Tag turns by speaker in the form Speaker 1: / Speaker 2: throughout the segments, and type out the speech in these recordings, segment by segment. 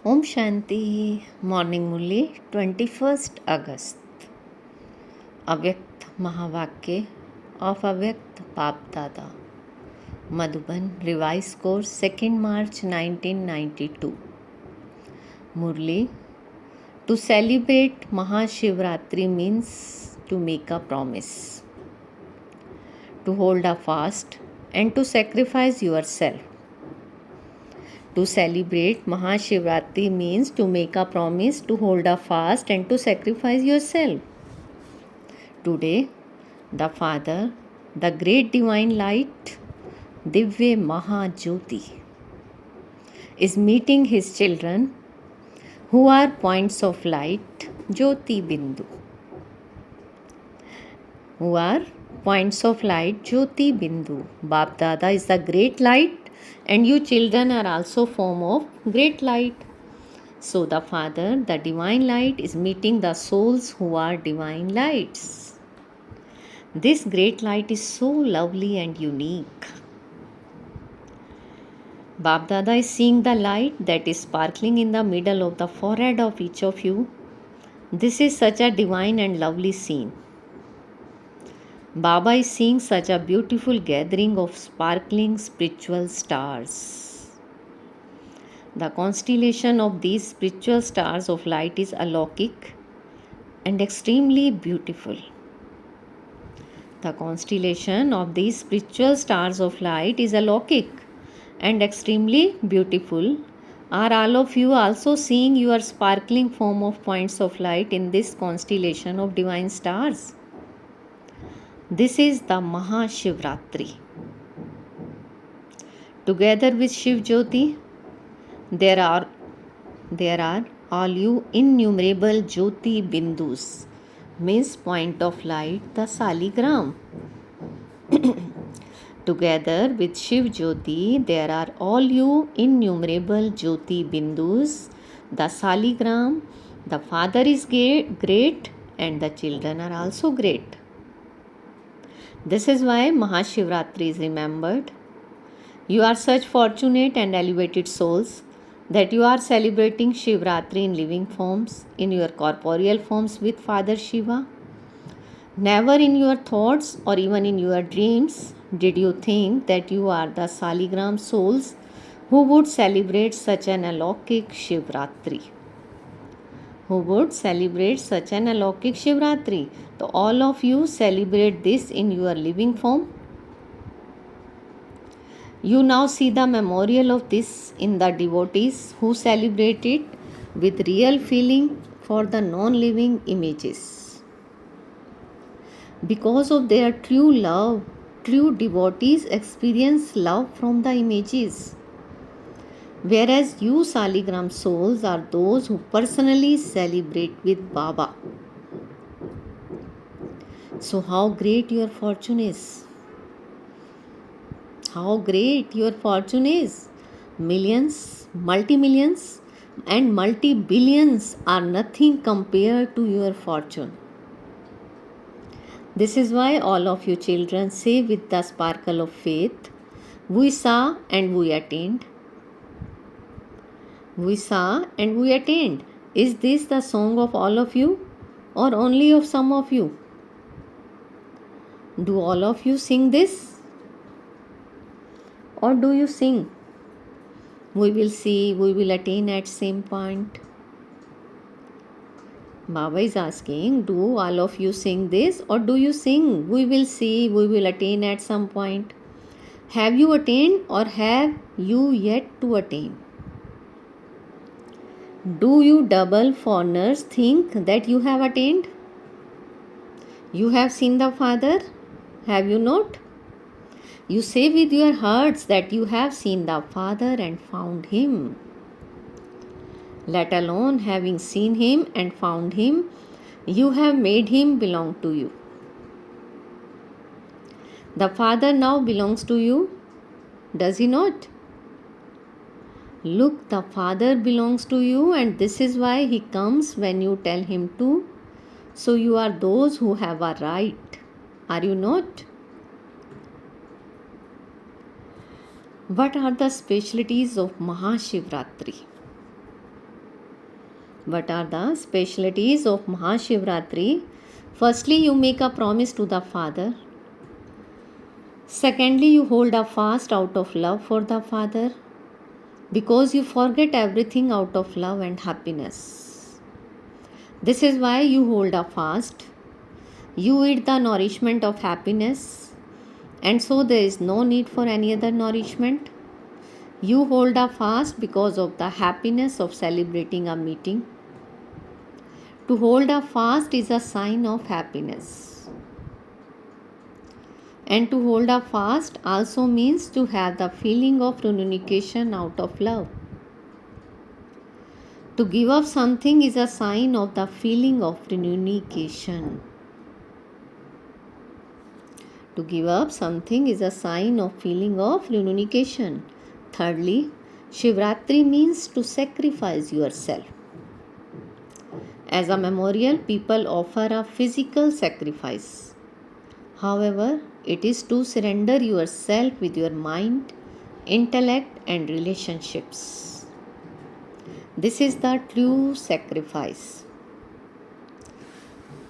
Speaker 1: Om Shanti, Morning Murli, 21st August. अव्यक्त महावाक्य of अव्यक्त बाप दादा, Madhuban, revise course 2 March 1992. Murli, to celebrate Mahashivratri means to make a promise, to hold a fast and to sacrifice yourself. To celebrate Mahashivratri means to make a promise, to hold a fast and to sacrifice yourself. Today, the Father, the great divine light, Divya Mahajyoti, is meeting his children who are points of light, Jyoti Bindu. Who are points of light, Jyoti Bindu. Bap Dada is the great light, and you children are also form of great light. So the Father, the divine light, is meeting the souls who are divine lights. This great light is so lovely and unique. Bap Dada is seeing the light that is sparkling in the middle of the forehead of each of you. This is such a divine and lovely scene. Baba is seeing such a beautiful gathering of sparkling spiritual stars. The constellation of these spiritual stars of light is alaukic and extremely beautiful. The constellation of these spiritual stars of light is alaukic and extremely beautiful. Are all of you also seeing your sparkling form of points of light in this constellation of divine stars? This is the Mahashivratri. Together with Shiv Jyoti, there are all you innumerable Jyoti Bindus, means point of light, the Saligram. Together with Shiv Jyoti, there are all you innumerable Jyoti Bindus, the Saligram. The Father is great and the children are also great. This is why Mahashivratri is remembered. You are such fortunate and elevated souls that you are celebrating Shivratri in living forms, in your corporeal forms with Father Shiva. Never in your thoughts or even in your dreams did you think that you are the Saligram souls who would celebrate such an alaukic Shivratri. So all of you celebrate this in your living form. You now see the memorial of this in the devotees who celebrate it with real feeling for the non-living images. Because of their true love, true devotees experience love from the images. Whereas you Saligram souls are those who personally celebrate with Baba. So how great your fortune is. How great your fortune is. Millions, multi-millions and multi-billions are nothing compared to your fortune. This is why all of you children say with the sparkle of faith, we saw and we attained. We saw and we attained. Is this the song of all of you or only of some of you? Do all of you sing this? Or do you sing? We will see, we will attain at same point. Baba is asking, do all of you sing this or do you sing? We will see, we will attain at some point. Have you attained or have you yet to attain? Do you double foreigners think that you have attained? You have seen the Father? Have you not? You say with your hearts that you have seen the Father and found Him. Let alone having seen Him and found Him, you have made Him belong to you. The Father now belongs to you, does He not? Look, the Father belongs to you, and this is why He comes when you tell Him to. So you are those who have a right, are you not? What are the specialties of Mahashivratri? What are the specialties of Mahashivratri? Firstly, you make a promise to the Father. Secondly, you hold a fast out of love for the Father, because you forget everything out of love and happiness. This is why you hold a fast. You eat the nourishment of happiness, and so there is no need for any other nourishment. You hold a fast because of the happiness of celebrating a meeting. To hold a fast is a sign of happiness. And to hold a fast also means to have the feeling of renunciation out of love. To give up something is a sign of the feeling of renunciation. To give up something is a sign of feeling of renunciation. Thirdly, Shivratri means to sacrifice yourself. As a memorial, people offer a physical sacrifice. However, it is to surrender yourself with your mind, intellect, and relationships. This is the true sacrifice.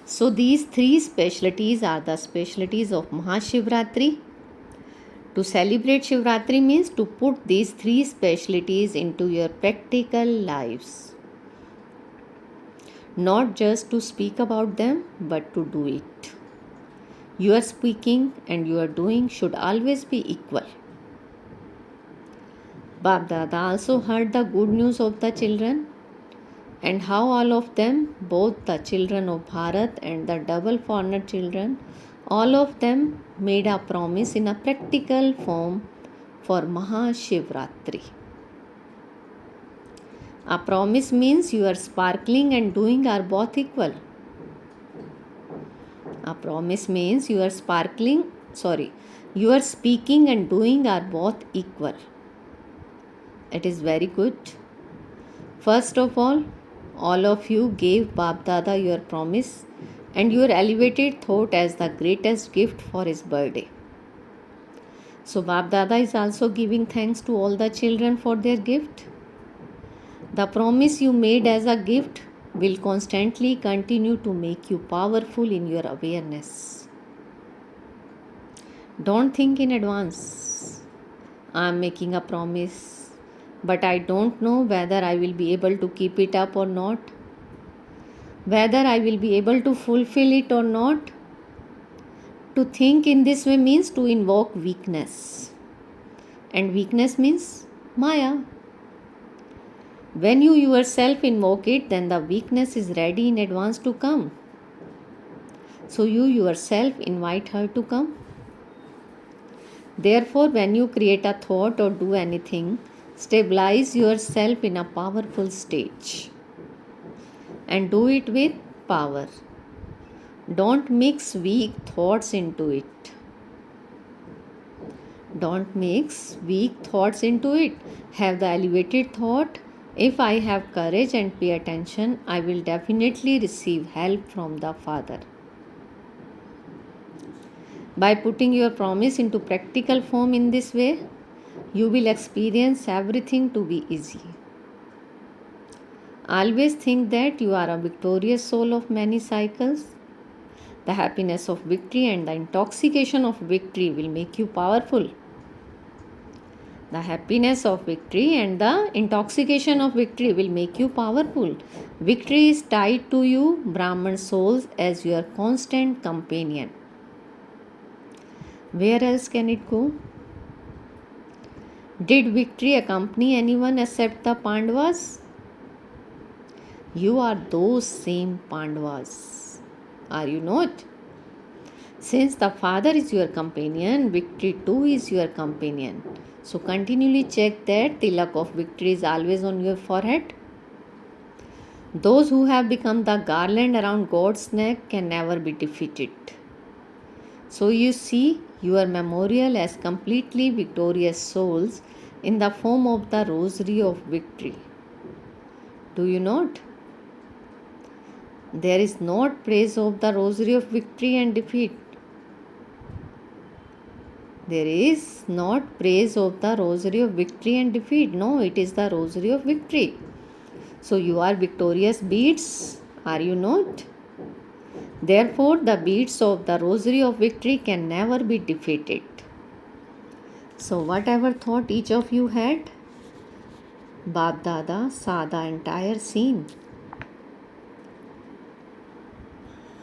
Speaker 1: So, these three specialties are the specialties of Mahashivratri. To celebrate Shivratri means to put these three specialties into your practical lives. Not just to speak about them, but to do it. Your speaking and your doing should always be equal. Bab Dada also heard the good news of the children, and how all of them, both the children of Bharat and the double foreigner children, all of them made a promise in a practical form for Mahashivratri. A promise means you are sparkling and doing are both equal. A promise means you are speaking and doing are both equal. It is very good. First of all of you gave Bab Dada your promise and your elevated thought as the greatest gift for his birthday. So Bab Dada is also giving thanks to all the children for their gift. The promise you made as a gift will constantly continue to make you powerful in your awareness. Don't think in advance. I am making a promise, but I don't know whether I will be able to keep it up or not, whether I will be able to fulfill it or not. To think in this way means to invoke weakness, and weakness means Maya. When you yourself invoke it, then the weakness is ready in advance to come. So you yourself invite her to come. Therefore, when you create a thought or do anything, stabilize yourself in a powerful stage and do it with power. Don't mix weak thoughts into it. Don't mix weak thoughts into it. Have the elevated thought. If I have courage and pay attention, I will definitely receive help from the Father. By putting your promise into practical form in this way, you will experience everything to be easy. Always think that you are a victorious soul of many cycles. The happiness of victory and the intoxication of victory will make you powerful. The happiness of victory and the intoxication of victory will make you powerful. Victory is tied to you, Brahman souls, as your constant companion. Where else can it go? Did victory accompany anyone except the Pandavas? You are those same Pandavas, are you not? Since the Father is your companion, victory too is your companion. So continually check that tilak of victory is always on your forehead. Those who have become the garland around God's neck can never be defeated. So you see your memorial as completely victorious souls in the form of the rosary of victory. Do you not? There is not praise of the rosary of victory and defeat. There is not praise of the rosary of victory and defeat. No, it is the rosary of victory. So you are victorious beads, are you not? Therefore, the beads of the rosary of victory can never be defeated. So whatever thought each of you had, Bap Dada saw the entire scene.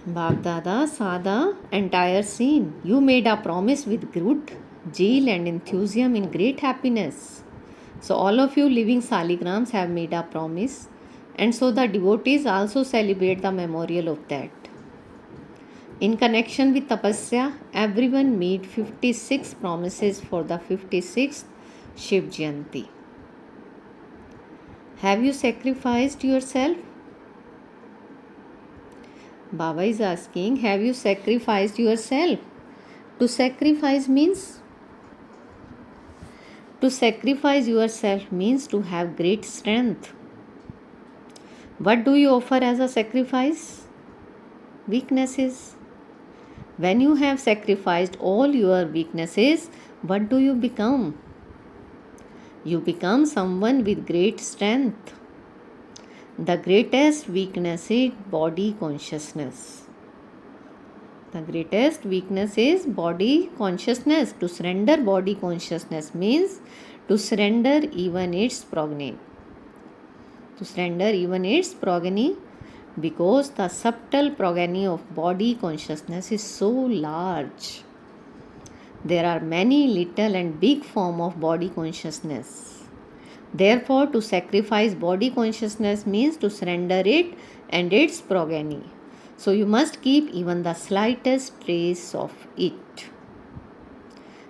Speaker 1: Bap Dada saw the entire scene. You made a promise with good zeal and enthusiasm in great happiness. So all of you living saligrams have made a promise, and so the devotees also celebrate the memorial of that. In connection with Tapasya, everyone made 56 promises for the 56th Shiv Jayanti. Have you sacrificed yourself? Baba is asking, have you sacrificed yourself? To sacrifice means? To sacrifice yourself means to have great strength. What do you offer as a sacrifice? Weaknesses. When you have sacrificed all your weaknesses, what do you become? You become someone with great strength. The greatest weakness is body consciousness. The greatest weakness is body consciousness. To surrender body consciousness means to surrender even its progeny. To surrender even its progeny, because the subtle progeny of body consciousness is so large. There are many little and big forms of body consciousness. Therefore, to sacrifice body consciousness means to surrender it and its progeny. So you must keep even the slightest trace of it.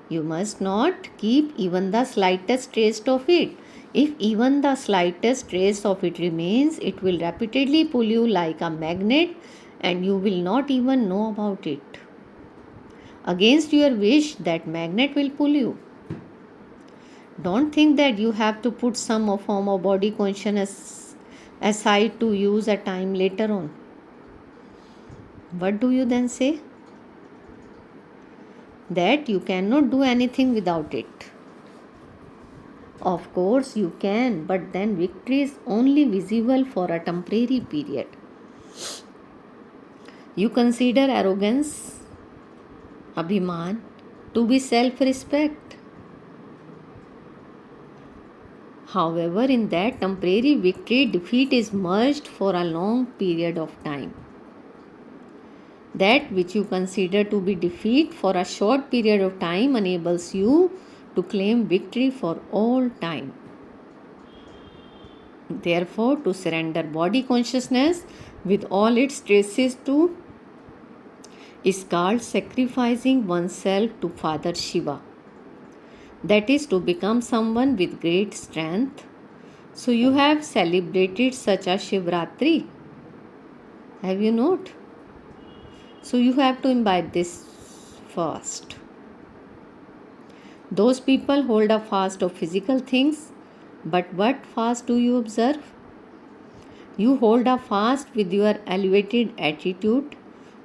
Speaker 1: You must not keep even the slightest trace of it. If even the slightest trace of it remains, it will repeatedly pull you like a magnet and you will not even know about it. Against your wish, that magnet will pull you. Don't think that you have to put some form of body consciousness aside to use a time later on. What do you then say? That you cannot do anything without it. Of course you can, but then victory is only visible for a temporary period. You consider arrogance, abhiman, to be self-respect. However, in that temporary victory, defeat is merged for a long period of time. That which you consider to be defeat for a short period of time enables you to claim victory for all time. Therefore, to surrender body consciousness with all its traces to is called sacrificing oneself to Father Shiva. That is to become someone with great strength. So you have celebrated such a Shivratri, have you not? So you have to imbibe this fast. Those people hold a fast of physical things, but what fast do you observe? You hold a fast with your elevated attitude,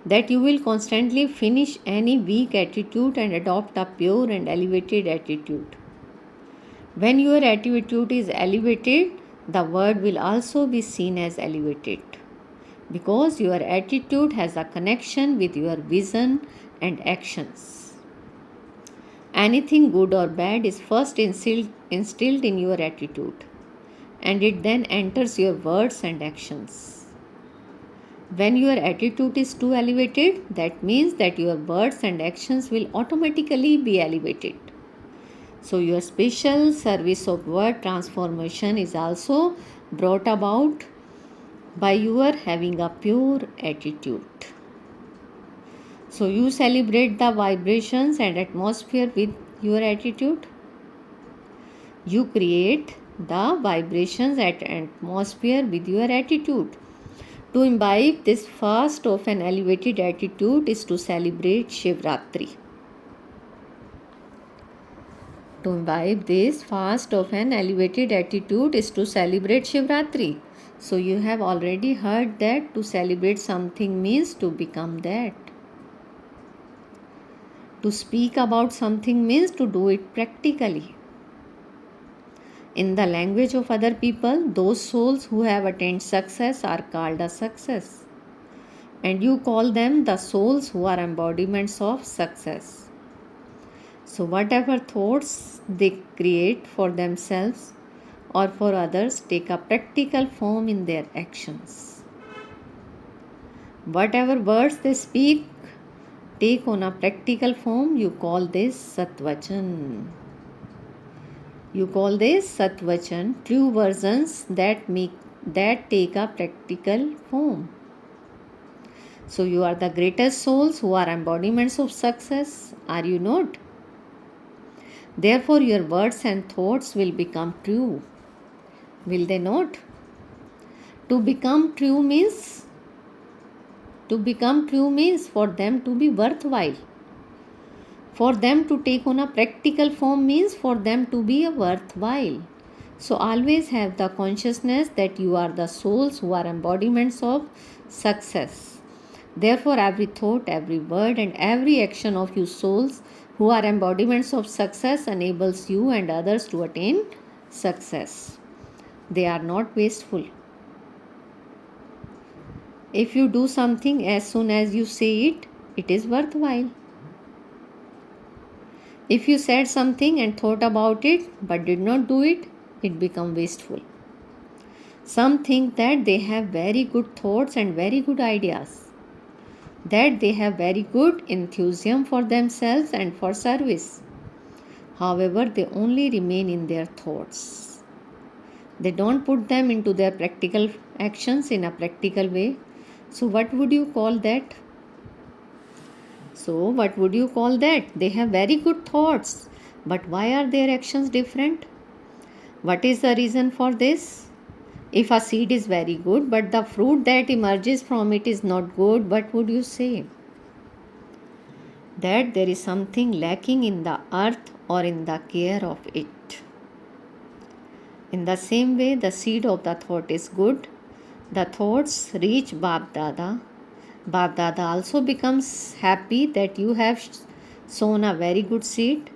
Speaker 1: that you will constantly finish any weak attitude and adopt a pure and elevated attitude. When your attitude is elevated, the word will also be seen as elevated, because your attitude has a connection with your vision and actions. Anything good or bad is first instilled in your attitude, and it then enters your words and actions. When your attitude is too elevated, that means that your words and actions will automatically be elevated. So your special service of word transformation is also brought about by your having a pure attitude. So you celebrate the vibrations and atmosphere with your attitude. You create the vibrations and atmosphere with your attitude. To imbibe this fast of an elevated attitude is to celebrate Shivratri. To imbibe this fast of an elevated attitude is to celebrate Shivratri. So you have already heard that to celebrate something means to become that. To speak about something means to do it practically. In the language of other people, those souls who have attained success are called a success. And you call them the souls who are embodiments of success. So, whatever thoughts they create for themselves or for others take a practical form in their actions. Whatever words they speak take on a practical form, you call this Satvachan. You call this Satvachan, true versions that take a practical form. So you are the greatest souls who are embodiments of success, are you not? Therefore your words and thoughts will become true. Will they not? To become true means for them to be worthwhile. For them to take on a practical form means for them to be worthwhile. So always have the consciousness that you are the souls who are embodiments of success. Therefore every thought, every word and every action of you souls who are embodiments of success enables you and others to attain success. They are not wasteful. If you do something as soon as you say it, it is worthwhile. If you said something and thought about it but did not do it, it becomes wasteful. Some think that they have very good thoughts and very good ideas, that they have very good enthusiasm for themselves and for service. However, they only remain in their thoughts. They don't put them into their practical actions in a practical way. So what would you call that? They have very good thoughts, but why are their actions different? What is the reason for this? If a seed is very good, but the fruit that emerges from it is not good, what would you say? That there is something lacking in the earth or in the care of it. In the same way, the seed of the thought is good. The thoughts reach Bap Dada. Bap Dada also becomes happy that you have sown a very good seed,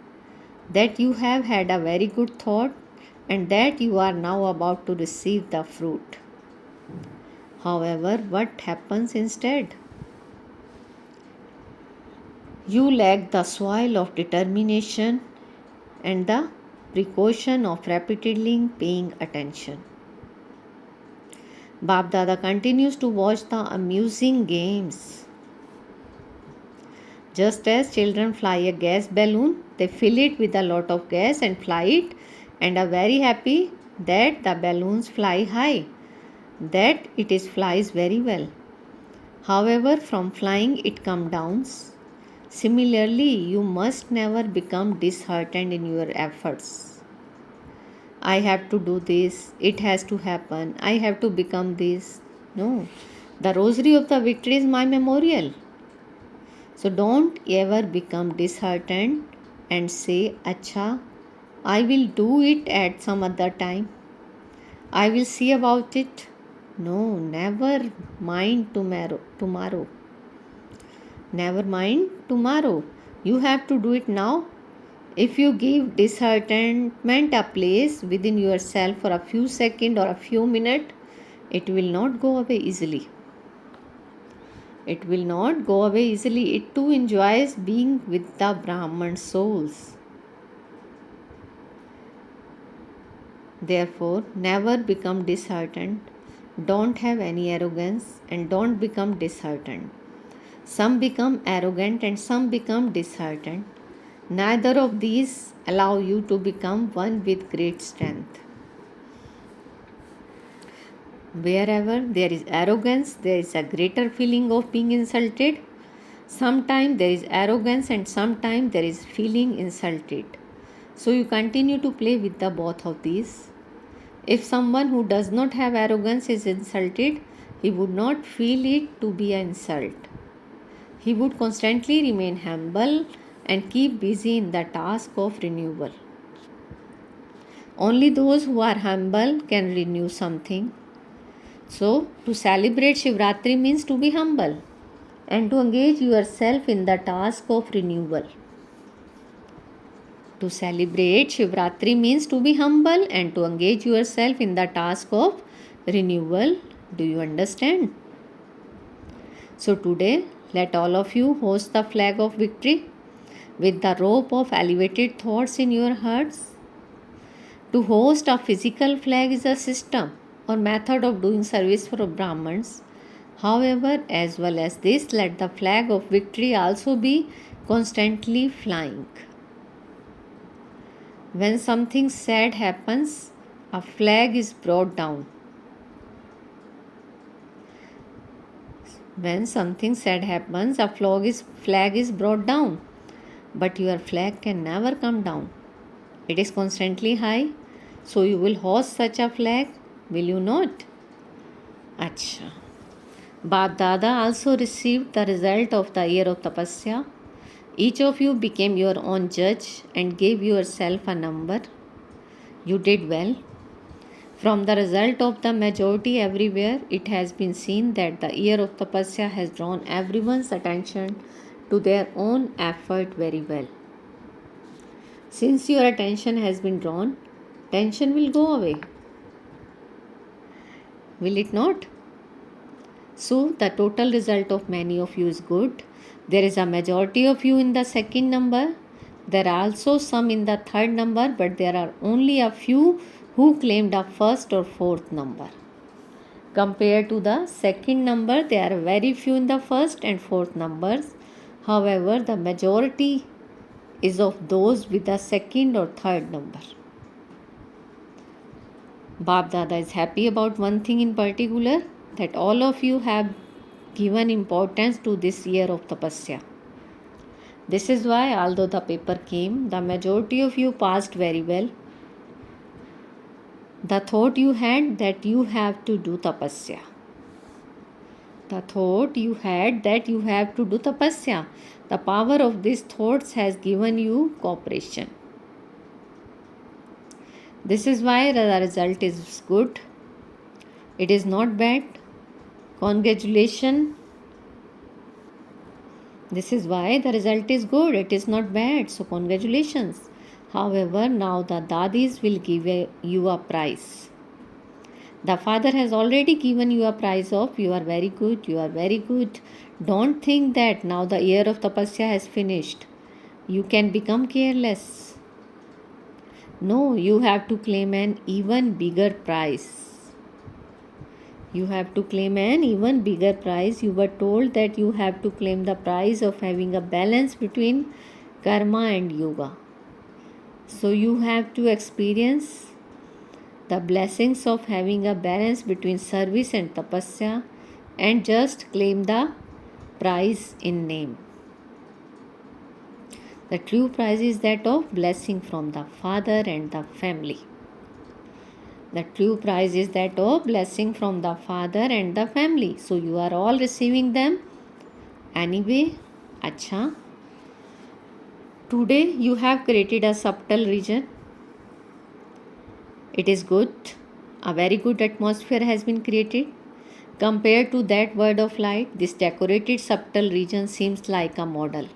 Speaker 1: that you have had a very good thought, and that you are now about to receive the fruit. However, what happens instead? You lack the soil of determination and the precaution of repeatedly paying attention. Bap Dada continues to watch the amusing games. Just as children fly a gas balloon, they fill it with a lot of gas and fly it, and are very happy that the balloons fly high, that it flies very well. However, from flying it comes down. Similarly, you must never become disheartened in your efforts. I have to do this, it has to happen, I have to become this. No, the rosary of the victory is my memorial. So don't ever become disheartened and say, Acha, I will do it at some other time, I will see about it. No, never mind tomorrow. Never mind tomorrow. You have to do it now. If you give disheartenment a place within yourself for a few seconds or a few minutes, it will not go away easily. It will not go away easily. It too enjoys being with the Brahman souls. Therefore, never become disheartened. Don't have any arrogance and don't become disheartened. Some become arrogant and some become disheartened. Neither of these allow you to become one with great strength. Wherever there is arrogance, there is a greater feeling of being insulted. Sometimes there is arrogance and sometimes there is feeling insulted. So you continue to play with the both of these. If someone who does not have arrogance is insulted, he would not feel it to be an insult. He would constantly remain humble and keep busy in the task of renewal. Only those who are humble can renew something. So, to celebrate Shivratri means to be humble and to engage yourself in the task of renewal. To celebrate Shivratri means to be humble and to engage yourself in the task of renewal. Do you understand? So today, let all of you hoist the flag of victory with the rope of elevated thoughts in your hearts. To hoist a physical flag is a system or method of doing service for Brahmins. However, as well as this, let the flag of victory also be constantly flying. When something sad happens, a flag is brought down. When something sad happens, a flag is brought down. But your flag can never come down. It is constantly high. So you will hoist such a flag, will you not? Acha. Bap Dada also received the result of the year of Tapasya. Each of you became your own judge and gave yourself a number. You did well. From the result of the majority everywhere, it has been seen that the year of Tapasya has drawn everyone's attention to their own effort very well. Since your attention has been drawn, tension will go away. Will it not? So, the total result of many of you is good. There is a majority of you in the second number. There are also some in the third number, but there are only a few who claimed a first or fourth number. Compared to the second number, there are very few in the first and fourth numbers. However, the majority is of those with the second or third number. Bap Dada is happy about one thing in particular, that all of you have given importance to this year of Tapasya. This is why, although the paper came, the majority of you passed very well. The thought you had that you have to do Tapasya. The thought you had that you have to do Tapasya. The power of these thoughts has given you cooperation. This is why the result is good. It is not bad. Congratulations. This is why the result is good. It is not bad. So congratulations. However, now the dadis will give you a prize. The father has already given you a prize of you are very good, you are very good. Don't think that now the year of Tapasya has finished. You can become careless. No, you have to claim an even bigger prize. You have to claim an even bigger prize. You were told that you have to claim the prize of having a balance between karma and yoga. So you have to experience the blessings of having a balance between service and tapasya and just claim the prize in name. The true prize is that of blessing from the father and the family. The true prize is that of blessing from the father and the family. So you are all receiving them. Anyway, acha. Today you have created a subtle region. It is good. A very good atmosphere has been created. Compared to that word of light, this decorated subtle region seems like a model.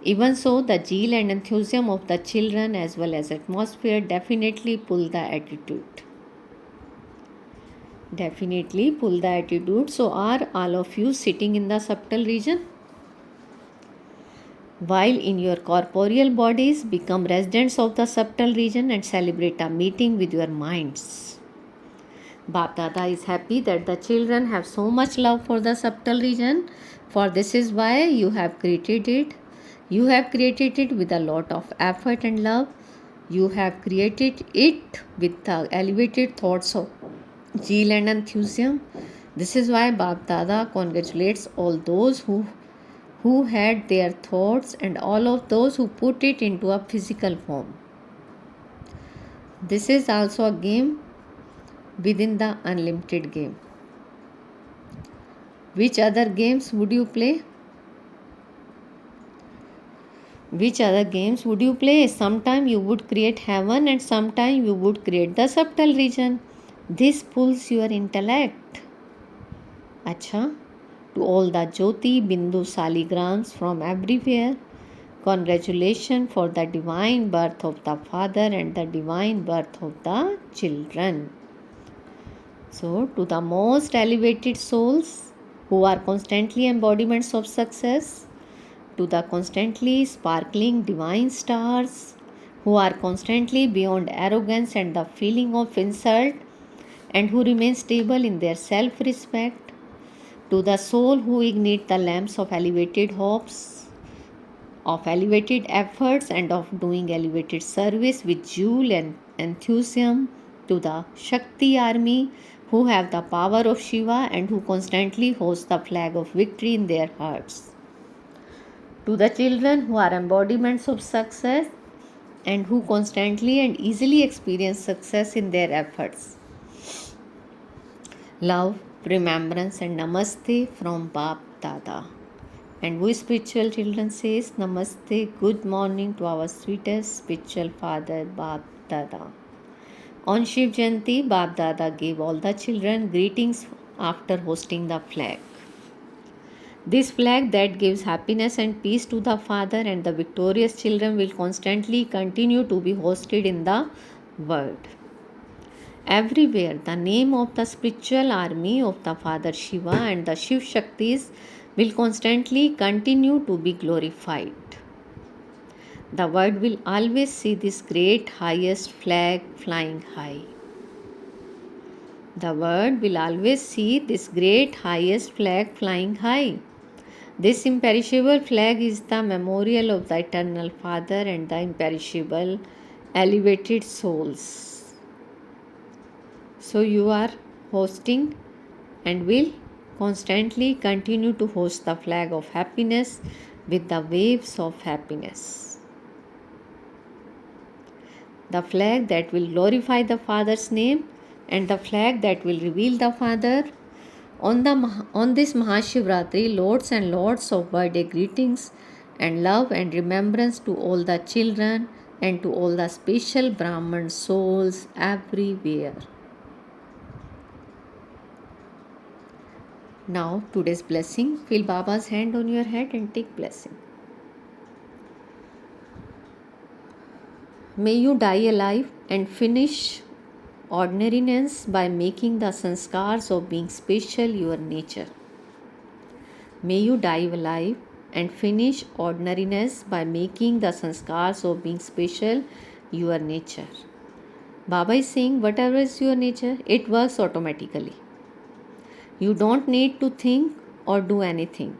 Speaker 1: Even so, the zeal and enthusiasm of the children as well as atmosphere definitely pull the attitude. So are all of you sitting in the subtle region? While in your corporeal bodies, become residents of the subtle region and celebrate a meeting with your minds. Bap Dada is happy that the children have so much love for the subtle region, for this is why you have created it. You have created it with a lot of effort and love. You have created it with the elevated thoughts of zeal and enthusiasm. This is why Bap Dada congratulates all those who had their thoughts and all of those who put it into a physical form. This is also a game within the unlimited game. Which other games would you play? Sometime you would create heaven and sometime you would create the subtle region. This pulls your intellect. Acha. To all the Jyoti Bindu Saligrams from everywhere, Congratulations for the divine birth of the Father and the divine birth of the children. So, to the most elevated souls who are constantly embodiments of success, to the constantly sparkling divine stars who are constantly beyond arrogance and the feeling of insult and who remain stable in their self respect, to the soul who ignite the lamps of elevated hopes, of elevated efforts, and of doing elevated service with zeal and enthusiasm, to the Shakti army who have the power of Shiva and who constantly hoist the flag of victory in their hearts, to the children who are embodiments of success and who constantly and easily experience success in their efforts. Love, remembrance and namaste from Bap Dada. And we spiritual children says namaste, good morning to our sweetest spiritual father Bap Dada. On Shiv Jayanti, Bap Dada gave all the children greetings after hosting the flag. This flag that gives happiness and peace to the father and the victorious children will constantly continue to be hosted in the world. Everywhere, the name of the spiritual army of the Father Shiva and the Shiv Shaktis will constantly continue to be glorified. The world will always see this great highest flag flying high. The world will always see this great highest flag flying high. This imperishable flag is the memorial of the eternal Father and the imperishable elevated souls. So you are hosting and will constantly continue to host the flag of happiness with the waves of happiness. The flag that will glorify the Father's name and the flag that will reveal the Father. On this Mahashivratri, loads and loads of birthday greetings and love and remembrance to all the children and to all the special Brahman souls everywhere. Now today's blessing. Feel Baba's hand on your head and take blessing. May you die alive and finish ordinariness by making the sanskars of being special your nature. May you die alive and finish ordinariness by making the sanskars of being special your nature. Baba is saying whatever is your nature, it works automatically. You don't need to think or do anything.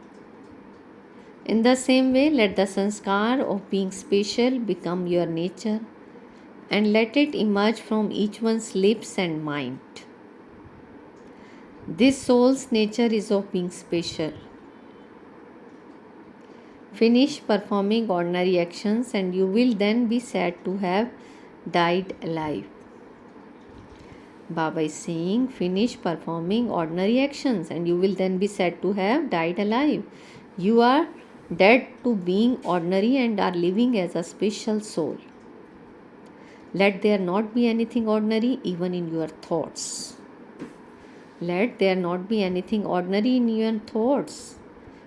Speaker 1: In the same way, let the sanskar of being special become your nature and let it emerge from each one's lips and mind. This soul's nature is of being special. Finish performing ordinary actions and you will then be said to have died alive. Baba is saying, finish performing ordinary actions and you will then be said to have died alive. You are dead to being ordinary and are living as a special soul. Let there not be anything ordinary even in your thoughts. Let there not be anything ordinary in your thoughts.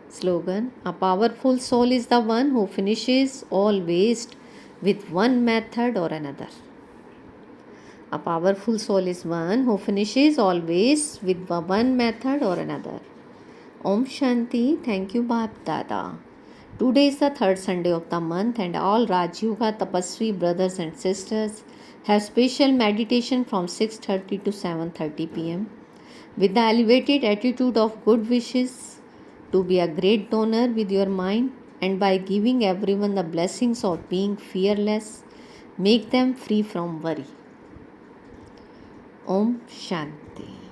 Speaker 1: Slogan: a powerful soul is the one who finishes all waste with one method or another. A powerful soul is one who finishes all waste with one method or another. Om Shanti. Thank you, Bap Dada. Today is the third Sunday of the month and all Raj Yoga Tapasvi brothers and sisters have special meditation from 6:30 to 7:30 p.m. with the elevated attitude of good wishes to be a great donor with your mind and by giving everyone the blessings of being fearless, make them free from worry. Om Shanti.